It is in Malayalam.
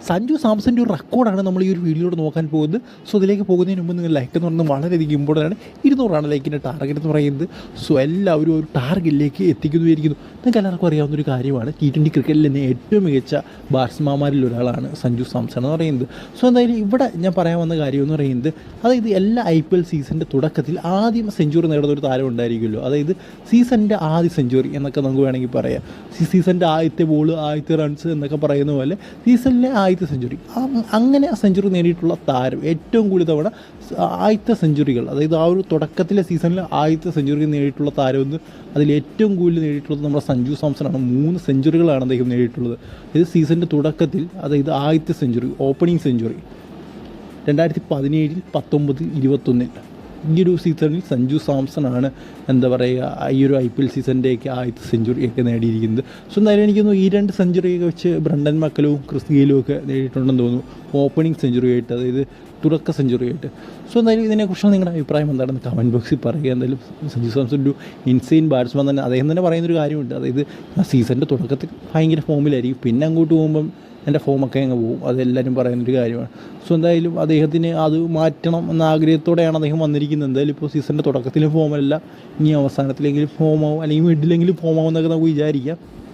സഞ്ജു സാംസൻ്റെ ഒരു റെക്കോർഡാണ് നമ്മൾ ഈ ഒരു വീഡിയോയിലൂടെ നോക്കാൻ പോകുന്നത്. സോ അതിലേക്ക് പോകുന്നതിന് മുമ്പ് നിങ്ങൾ ലൈക്ക് എന്ന് പറയുന്നത് വളരെയധികം ഇമ്പോർട്ടൻ്റ് ആണ്. 200 ലൈക്കിൻ്റെ ടാർഗറ്റ് എന്ന് പറയുന്നത്. സോ എല്ലാവരും ഒരു ടാർഗറ്റിലേക്ക് എത്തിക്കുന്നതായിരിക്കുന്നു. നിങ്ങൾക്ക് എല്ലാവർക്കും അറിയാവുന്നൊരു കാര്യമാണ്, T20 ക്രിക്കറ്റിൽ തന്നെ ഏറ്റവും മികച്ച ബാറ്റ്സ്മാൻമാരിൽ ഒരാളാണ് സഞ്ജു സാംസൺ എന്ന് പറയുന്നത്. സോ എന്തായാലും ഇവിടെ ഞാൻ പറയാൻ വന്ന കാര്യം എന്ന് പറയുന്നത്, അതായത് എല്ലാ IPL സീസണിൻ്റെ തുടക്കത്തിൽ ആദ്യം സെഞ്ചുറി നേടുന്ന ഒരു താരം ഉണ്ടായിരിക്കുമല്ലോ. അതായത് സീസണിൻ്റെ ആദ്യ സെഞ്ചുറി എന്നൊക്കെ നമുക്ക് വേണമെങ്കിൽ പറയാം. സീസണിൻ്റെ ആദ്യത്തെ ബോൾ, ആദ്യത്തെ റൺസ് എന്നൊക്കെ പറയുന്ന പോലെ സീസണിലെ ആദ്യത്തെ സെഞ്ചുറി. അങ്ങനെ സെഞ്ചുറി നേടിയിട്ടുള്ള താരം ഏറ്റവും കൂടുതൽ തവണ ആദ്യത്തെ സെഞ്ചുറികൾ, അതായത് ആ ഒരു തുടക്കത്തിലെ സീസണിൽ ആദ്യത്തെ സെഞ്ചുറി നേടിയിട്ടുള്ള താരമെന്ന് അതിൽ ഏറ്റവും കൂടുതൽ നേടിയിട്ടുള്ളത് നമ്മുടെ സഞ്ജു സാംസണാണ്. 3 സെഞ്ചുറികളാണ് അദ്ദേഹം നേടിയിട്ടുള്ളത്. ഇത് സീസണിൻ്റെ തുടക്കത്തിൽ, അതായത് ആദ്യത്തെ സെഞ്ചുറി, ഓപ്പണിംഗ് സെഞ്ചുറി 2017, 19, 21 ഈ ഒരു സീസണിൽ സഞ്ജു സാംസണാണ് എന്താ പറയുക ഈ ഒരു IPL സീസണിൻ്റെയൊക്കെ ആദ്യത്തെ സെഞ്ചുറിയൊക്കെ നേടിയിരിക്കുന്നത്. സോ എന്തായാലും എനിക്കൊന്ന് ഈ 2 സെഞ്ചുറിയൊക്കെ വെച്ച് ബ്രണ്ടൻ മക്കലും ക്രിസ് ഗെയിലും ഒക്കെ നേടിയിട്ടുണ്ടെന്ന് തോന്നുന്നു, ഓപ്പണിംഗ് സെഞ്ചുറിയായിട്ട്, അതായത് തുടക്ക സെഞ്ചുറിയായിട്ട്. സോ എന്തായാലും ഇതിനെക്കുറിച്ച് നിങ്ങളുടെ അഭിപ്രായം എന്താണെന്ന് കമൻറ്റ് ബോക്സിൽ പറയുക. എന്തായാലും സഞ്ജു സാംസൺ ഒരു ഇൻസെയിൻ ബാറ്റ്സ്മാൻ തന്നെ. അദ്ദേഹം തന്നെ പറയുന്നൊരു കാര്യമുണ്ട്, അതായത് ആ സീസണിൻ്റെ തുടക്കത്തിൽ ഭയങ്കര ഫോമിലായിരിക്കും, പിന്നെ അങ്ങോട്ട് പോകുമ്പം എൻ്റെ ഫോമൊക്കെ അങ്ങ് പോകും. അതെല്ലാവരും പറയുന്നൊരു കാര്യമാണ്. സോ എന്തായാലും അദ്ദേഹത്തിന് അത് മാറ്റണം എന്ന ആഗ്രഹത്തോടെയാണ് അദ്ദേഹം വന്നിരിക്കുന്നത്. എന്തായാലും ഇപ്പോൾ സീസണിൻ്റെ തുടക്കത്തിലും ഫോമല്ല, ഇനി അവസാനത്തിലെങ്കിലും ഫോമാവും, അല്ലെങ്കിൽ മിഡിലെങ്കിലും ഫോമാവും എന്നൊക്കെ നമുക്ക് വിചാരിക്കാം.